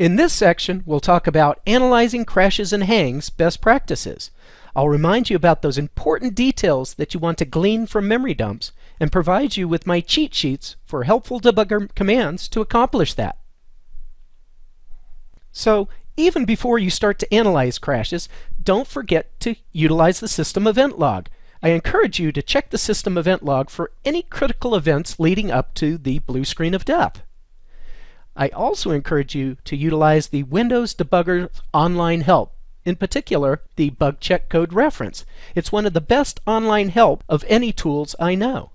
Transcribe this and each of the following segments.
In this section, we'll talk about analyzing crashes and hangs best practices. I'll remind you about those important details that you want to glean from memory dumps and provide you with my cheat sheets for helpful debugger commands to accomplish that. So, even before you start to analyze crashes, don't forget to utilize the system event log. I encourage you to check the system event log for any critical events leading up to the blue screen of death. I also encourage you to utilize the Windows Debugger online help, in particular the Bug Check Code reference. It's one of the best online help of any tools I know.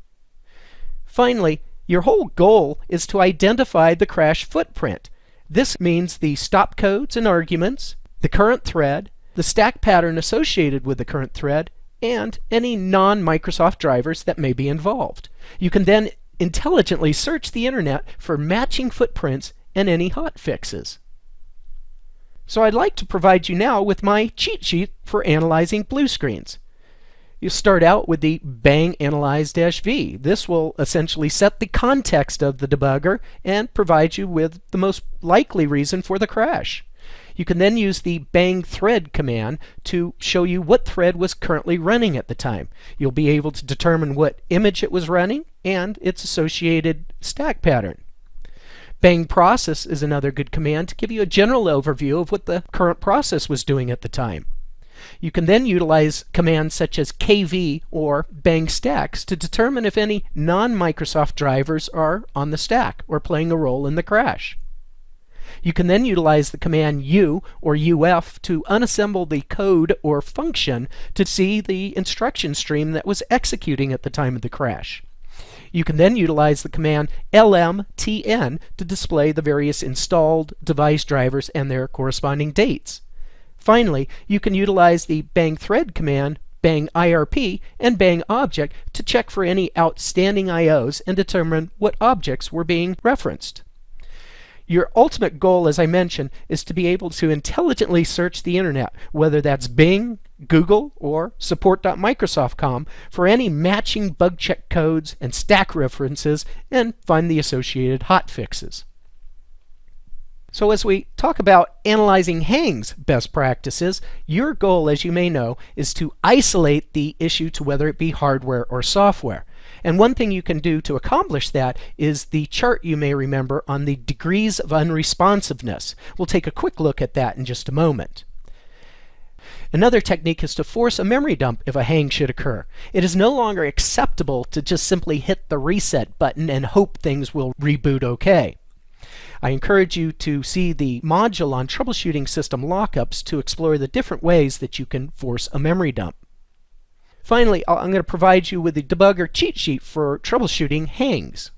Finally, your whole goal is to identify the crash footprint. This means the stop codes and arguments, the current thread, the stack pattern associated with the current thread, and any non-Microsoft drivers that may be involved. You can then intelligently search the internet for matching footprints and any hotfixes. So I'd like to provide you now with my cheat sheet for analyzing blue screens. You start out with the bang analyze-v. This will essentially set the context of the debugger and provide you with the most likely reason for the crash. You can then use the bang thread command to show you what thread was currently running at the time. You'll be able to determine what image it was running and its associated stack pattern. Bang process is another good command to give you a general overview of what the current process was doing at the time. You can then utilize commands such as kv or bang stacks to determine if any non-Microsoft drivers are on the stack or playing a role in the crash. You can then utilize the command u or uf to unassemble the code or function to see the instruction stream that was executing at the time of the crash. You can then utilize the command lmtn to display the various installed device drivers and their corresponding dates. Finally, you can utilize the bang thread command, bang irp, and bang object to check for any outstanding IOs and determine what objects were being referenced. Your ultimate goal, as I mentioned, is to be able to intelligently search the internet, whether that's Bing, Google, or support.microsoft.com, for any matching bug check codes and stack references and find the associated hotfixes. So as we talk about analyzing hangs best practices, your goal, as you may know, is to isolate the issue to whether it be hardware or software. And one thing you can do to accomplish that is the chart you may remember on the degrees of unresponsiveness. We'll take a quick look at that in just a moment. Another technique is to force a memory dump if a hang should occur. It is no longer acceptable to just simply hit the reset button and hope things will reboot okay. I encourage you to see the module on troubleshooting system lockups to explore the different ways that you can force a memory dump. Finally, I'm going to provide you with the debugger cheat sheet for troubleshooting hangs.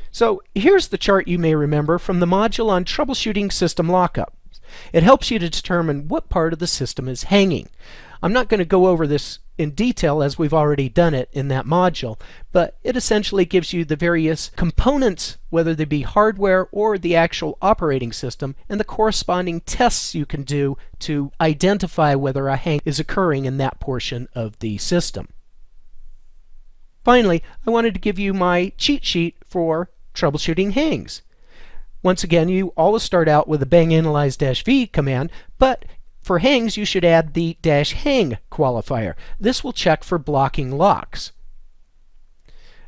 So here's the chart you may remember from the module on troubleshooting system lockups. It helps you to determine what part of the system is hanging. I'm not going to go over this in detail as we've already done it in that module, but it essentially gives you the various components, whether they be hardware or the actual operating system, and the corresponding tests you can do to identify whether a hang is occurring in that portion of the system. Finally, I wanted to give you my cheat sheet for troubleshooting hangs. Once again, you always start out with the bang analyze-v command, but for hangs, you should add the -hang qualifier. This will check for blocking locks.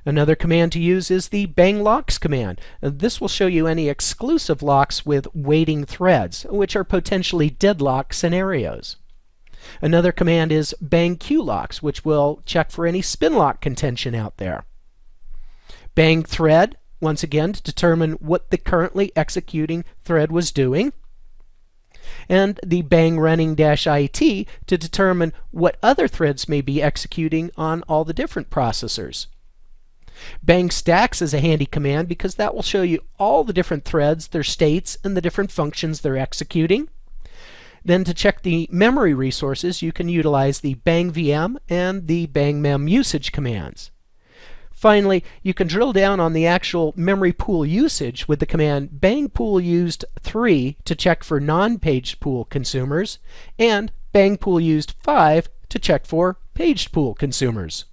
Another command to use is the bang locks command. This will show you any exclusive locks with waiting threads, which are potentially deadlock scenarios. Another command is bang qlocks, which will check for any spin lock contention out there. Bang thread, once again, to determine what the currently executing thread was doing. And the bang running -it to determine what other threads may be executing on all the different processors. Bang stacks is a handy command because that will show you all the different threads, their states, and the different functions they're executing. Then to check the memory resources, you can utilize the bang vm and the bang mem usage commands. Finally, you can drill down on the actual memory pool usage with the command bang pool used 3 to check for non-paged pool consumers, and bang pool used 5 to check for paged pool consumers.